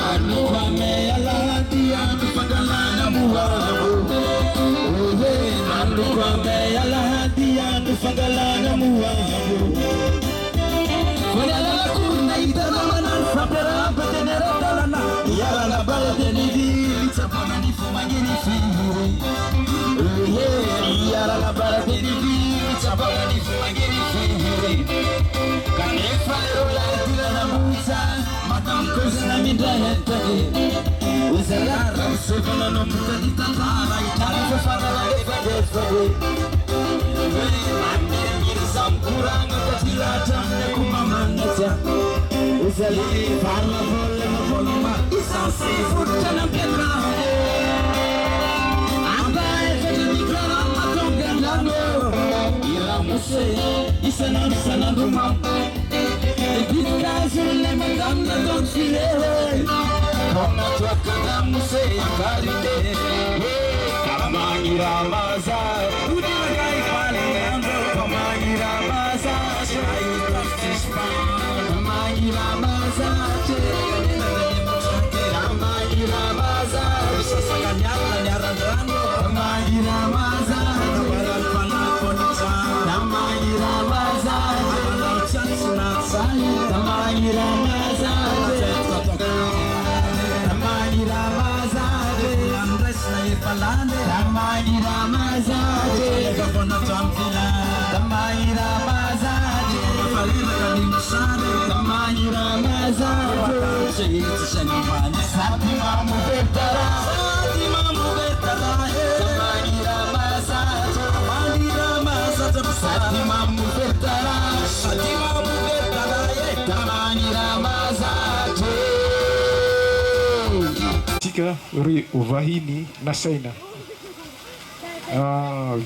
Anukwame alahadi anufadalana muwabu. Oye, anukwame alahadi anufadalana muwabu. Kwenye kuna itana manan fapera betenera talana. Yara la baladeni di chapana ni fumagini fihiri. Oye, yara la baladeni di chapana ni fumagini fihiri. Kanefa rola tila na muta. Matamkosa midra hetari. Uzalara usefana no muta di tatara. Itara fafana la efadefari. Ande mirzampura ngatila tamne kumamangata. Uzali farma voluma isansi futana pedra. Amba efadi migrana matonga lano. Ira muse isana sana duma. Ebitkazi le madamna don filere. Kona twakada muse yakaride. Kamangira maza udina kai fale ando. Kamangira maza shai practice pa. Kamangira maza che. Kamangira maza sasa kanyata nyarandrano. Kamangira maza kabaran pana koncha. Kamangira maza kabaran chansuna sai. Kamangira maza Kamangira maza Andres na ifalande Kamangira maza Kapona tuamfila Kamangira maza Mafalina kanimusane Kamangira maza Shehiti shanifanya Sati mamu betara Sati mamu betara Kamangira maza Kamangira maza Sati mamu betara Sati mamu betara Kamangira maza Tika Rui Ovahini Nasaina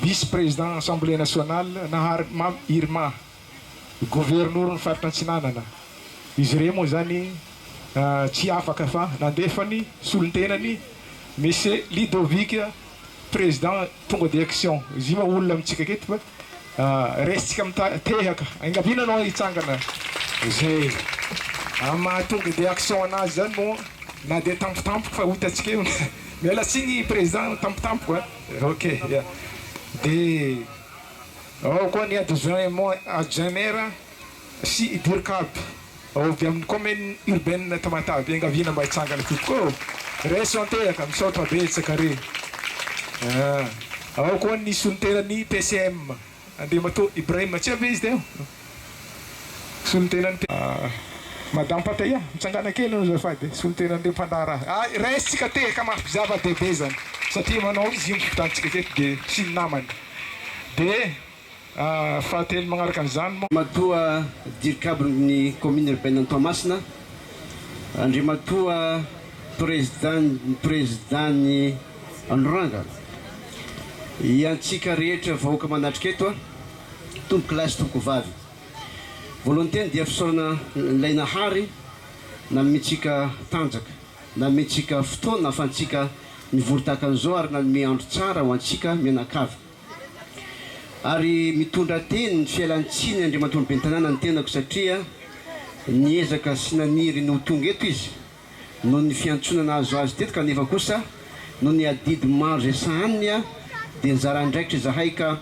vice-président Assemblée nationale Nahar Mam Irma gouverneur Fartansinanana izy ireo moa zany tsy afaka fa nandefany solontenany monsieur Ludovic président tonga d'élection izy ma olona amitsika keto fa resitsika mitehaka angavinanao hitsangana zay amahatonga d'élection anazy zany moa na de tampotampoka fa hitatsika eo miala tsiny président tampotampoka ok yeah. De ao koa ny adjoint maire sy Idirkaby ao avy amin'ny commune urbaine Tamatavy angavina mba hitsangana tokoa raison tehaka misaotra betsaka re ao koa ny solontenany PCM Andriamato Ibrahim tsy avy izy teo solontenany Madame Pataya mitsangana kely no zafady solontenany Pandara resitsika tehaka mafy zava-dehibe zany satria manao izy io fotantsika keto de sy ny namany de fahatelo magnaraka an'izany moa Andriamatoa Dirkaby ny commune urbaine Toamasina Andriamatoa président Androranga iantsika rehetra vahoaka manatrika eto tomboky lasy tomboky vavy volontaire dia fisaorana ilay nahary na mitsika tanjaka na mitsika fotoana afantsika mivory tahaka an'izao ary nanome andro tsara ho antsika mianakavy ary mitondra teny ny fialantsiny Andriamatoa ben'ny tanàna ny tenako satria niezaka sy naniry no tonga eto izy no ny fiantsonana azo azy teto kanefa kosa no ny adidy maro zay sahaniny dia nizara ndraikitra zahay ka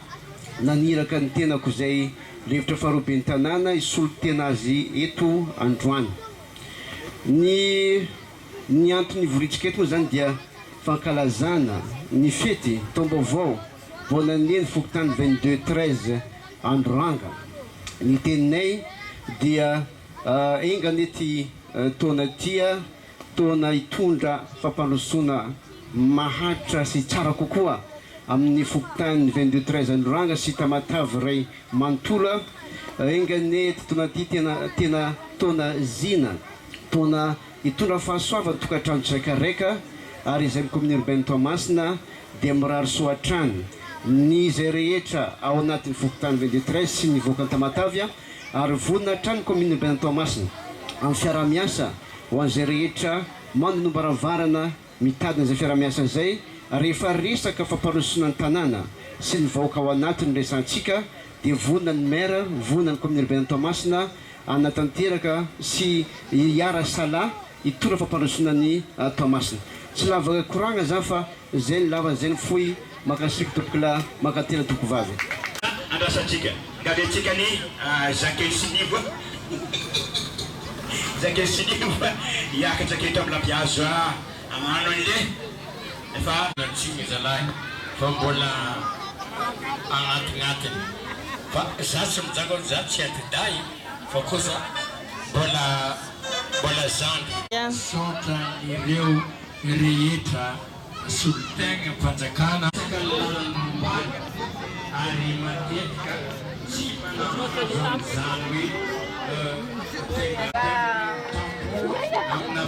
naniraka ny tenako zay levitra faharoa ben'ny tanàna isolo tena azy eto androany ny antony voritsika eto moa zany dia fankalazana ny fety taom-baovao voananeny fokotany 22-13 Androranga ny teninay dia enganety taona tia taona hitondra fampandrosoana maharitra sy tsara kokoa amin'ny fokotany 22-13 Androranga sy Tamatavy ray manotola enganety taona ty tena taona zina taona hitondra fahasoava tokantrano tsiraikaraika ary izay commune urbaine Toamasina dia mirary soatrany ny zay rehetra ao anatin'ny fokotany 22-13 sy nivoaka ny Tamatavy ary vonina trany commune urbaine Toamasina amin'ny fiaramiasa ho an'izay rehetra mandonombaramvarana mitadina izay fiaramiasa izay rehefa resaka famparosoana ny tanàna sy ny vahoaka ao anatiny resantsika dia vonina ny maire vonina ny commune urbaine Toamasina anatanteraka sy hiara sala hitora fampandrosoana ny Toamasina. Tsy lavaka koragna za fa zay ny lava zay ny foy makasiky topokila makatena tokovavy. Andrasantsika galentsika ny Jacques Sinibo. Jacques Sinibo hiakatra aketo amin'ny lampiazo amano an'ilay efa natsimy zalahy fa mbola agnatinatiny fa za tsy mijako za tsy atiday fa kosa mbola zandry sotra ireo rehetra solotegna mpanjakana ary matetika tsy manao zany hoe amina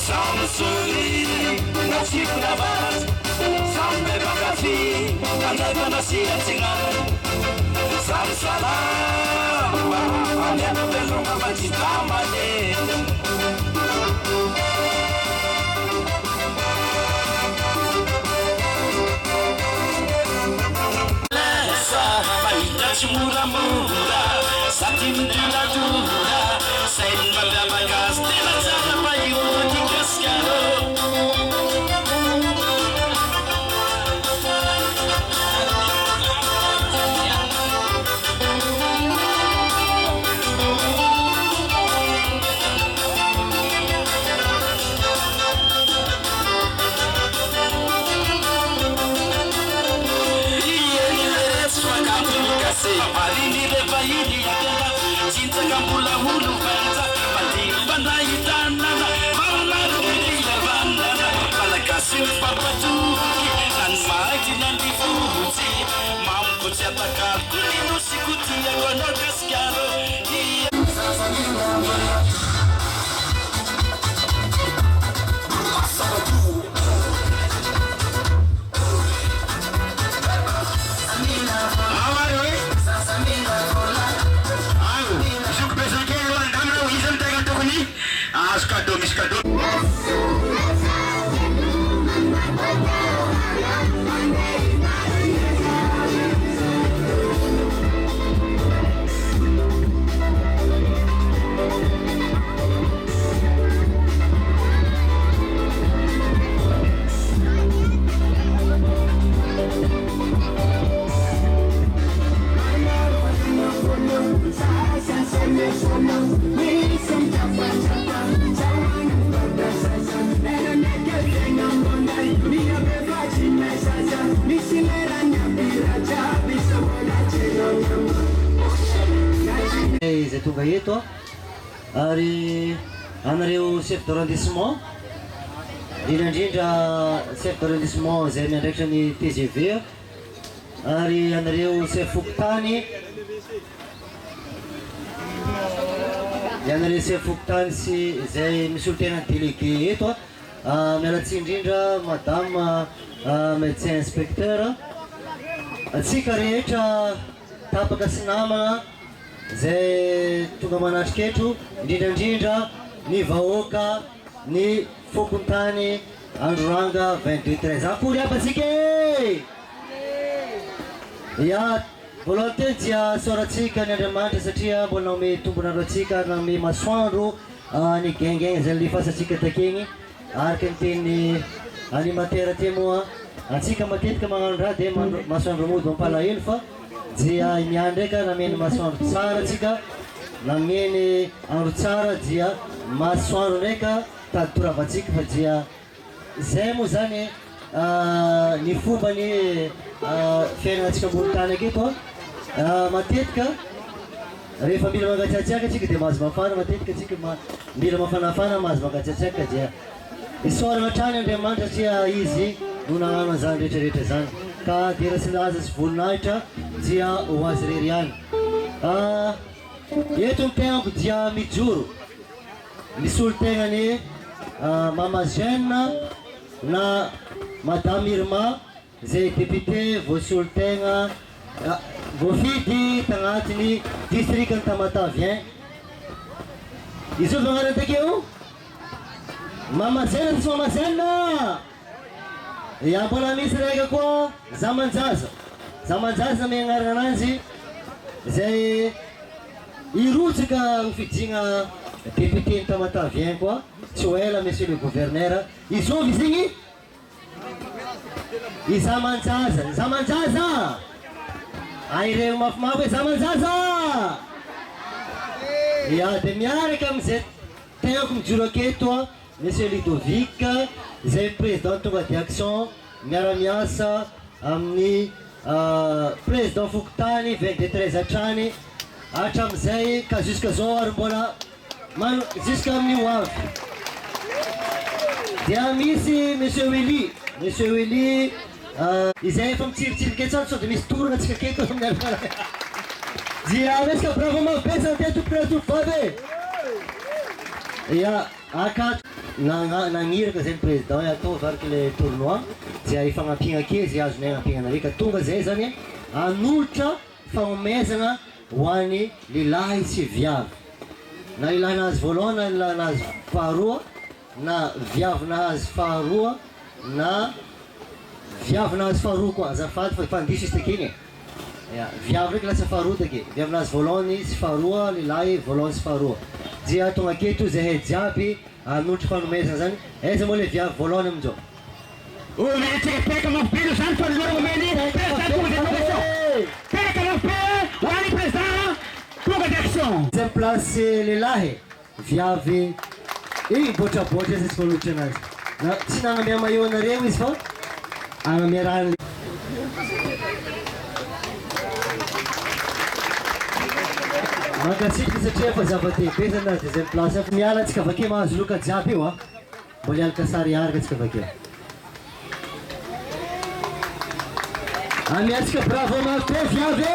Samsuri nasibna bas sambe bagafi andai manasia singan samsala anya belunga majitama de Mura satin dula dula sain malabagas tela sana payu dikaskaro Parini de Bahini, Cinta Gambula Hulu Banta, Pati Bandaitana, Maladu Lavanda, Palakasim Papatu, and Mighty Nandi Fuzi, Mampu Chataka, Kulino Sikuti, Agonagascaro. Zay tonga eto ary anareo chef d'arrondissement indrindra chef d'arrondissement zay miandraikitra ny TGV ary anareo chef Fokotany anareo chef Fokotany sy zay misy olo tena délégué eto mialatsy indrindra madame médecin inspecteur atsika rehetra tapaka sy namana zay tonga manatrika eto indrindrandrindra ny vahoaka ny Fokontany Androranga 22-13 akory aby atsika ya voalohany teny dia soratsika ny Andriamanitra satria mbola nanome tombonandro atsika nanome masoandro ny gaingaigny zay lefasatsika takegny araka ny teny animateur ty moa atsika matetika magnano raha dia masoandro mody mampalahelo fa dia miany ndraika nameny masoandro tsara atsika nameny andro tsara dia masoandro ndraika tady toravatsika fa dia zay moa zany ny fomba ny fiainanatsika ambony tany aketo matetika rehefa mila mangatsiatsiaka atsika dia mahazo mafana matetika atsika mila mafanafana mahazo mangatsiatsiaka dia isorana hatrany Andriamanitra satria izy no nagnano an'izany rehetrarehetra zany ka dia sy laza sy voninahitra dia ho azy rery ihany eto ny tegnako dia mijoro misy olo tegnany Mama Jeanne na Madame Irma zay député voasolo-tegna voafidy tagnatiny district ny Tamatavien izy olo magnarana takeo Mama Jeanne sy Mama Jeanne Ya mbola misy raiky koa zamanjaza. Zamanjaza me agnarana ananjy zay irotsaka mifidigna député Tamatavien koa tsy ho ela monsieur le gouverneur izovy zigny i zamanjaza zamanjaza aireo mafimafy hoe zamanjaza ya de miaraka amizay teako mijoro aketo monsieur Ludovic zay président tonga de action miara-miasa amin'ny président Fokotany 23 hatrany hatramizay ka jusqu'à zao ary mbola jusqu'à amin'ny hoavy dia misy monsieur Willy izay efa mitsiritsiry ketsany sao de misy torana atsika keto dia resaka bravo mavesa dia tompona vavy ya akato nagniraka zay ny président atao variky le tournoi zay ifagnampigna ke zay azonay agnampigna nareka tonga zay zany anolotra fanomezana ho an'ny lilahy sy viavy na lilahinazy voalohany na lilahinazy faharoa na viavinazy faharoa na viavinazy faharoa koa azafady fa fandiso izy takiny viavy ndraiky lasa faharoa take viavinazy voalohany sy faharoa lilahy voalohany sy faharoa dia tonga aketo zahay jiaby anolotra fanomezana zany aiza moa le viavy voalohany amin'izao peka mafipino zany fanolora momeny peka mafipe ho an'ny président tonga d'action deuxième place lilahy viavy iny botrabotra izy tsy fanolotra anazy na tsy nagnamia maillot anareo izy fa agnamia raha mangatsiaka satria fa zava-dehibe zany nazy deuxième place miala antsika avake mahazo loka jiaby io mbola ialaka sary araka antsika avake amiantsika bravo mafy viavy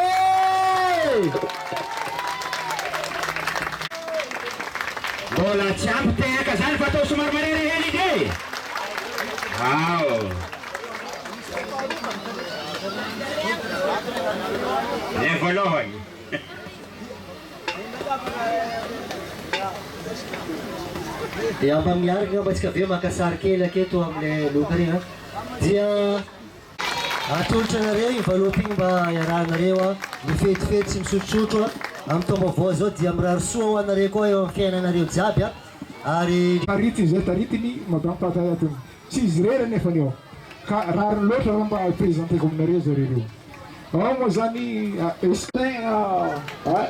mbola tsy ampy tehaka zany fa atao somary marere hely ide ao le voalohany dia mba miaraka mba tsika aveo makasary kely aketo amile loka regny dia atolotra anareo iny valopy igny mba iarahanareo mifetifety sy misotrosotro amin'ny taombavao zao dia mirary soa ho anareo koa eo amin'ny fiainanareo jiaby ary taritiny zay taritiny madampatayatiny tsy izy rera nefany eo ka rariny loatra raha mba présenteko aminareo zareo ao moa zany tegna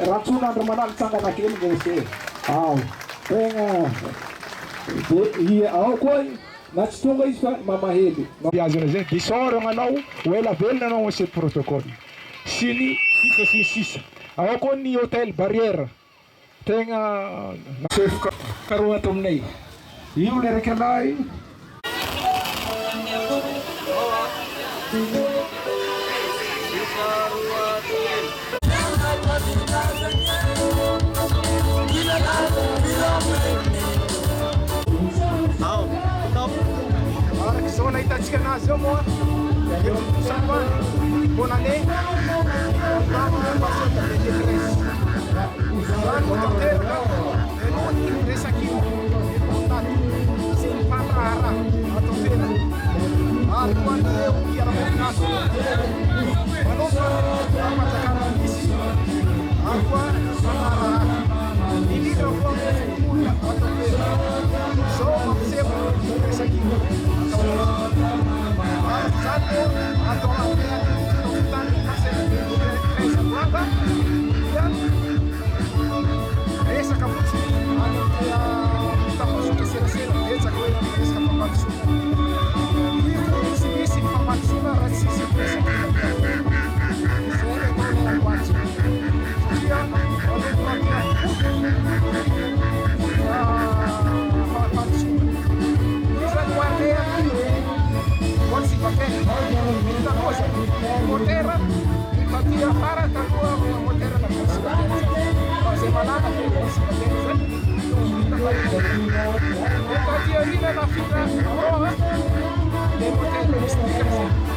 rantsona andro manalo tsangana kely nese ao tegna de ao koa na tsy tonga izy fa mamahely azana zay disor manao ho ela velona anao aset protocole sy ny sisa ao koa ny hôtel barrière tegna sefoka karoa ato aminay io le raiky anay araky zao nahitatsika anazy zao moa sampan bonane resaky sy mifandraharaha atao tena ary koa anareo mpiara-moninazy manompa apanjakana misy ary koa manaraha indrindra koa olona atao tena zao mampiseva resaky zany atao tany kasaiza blanga dia resaka fotsiny tapasoka serasera betsaka hoe resaka fampandrosoana misy fampandrosoana raha tsisy resaka zay ataona amboatsy satria alokoramia fampandrosoana izany hoane voatsy bakaiky tanoza motera mipatia afara taloha motera na voatsy bakaiky zay malama voatsy bakaiky zany mipatia rina na fitra roa le motera misy dikany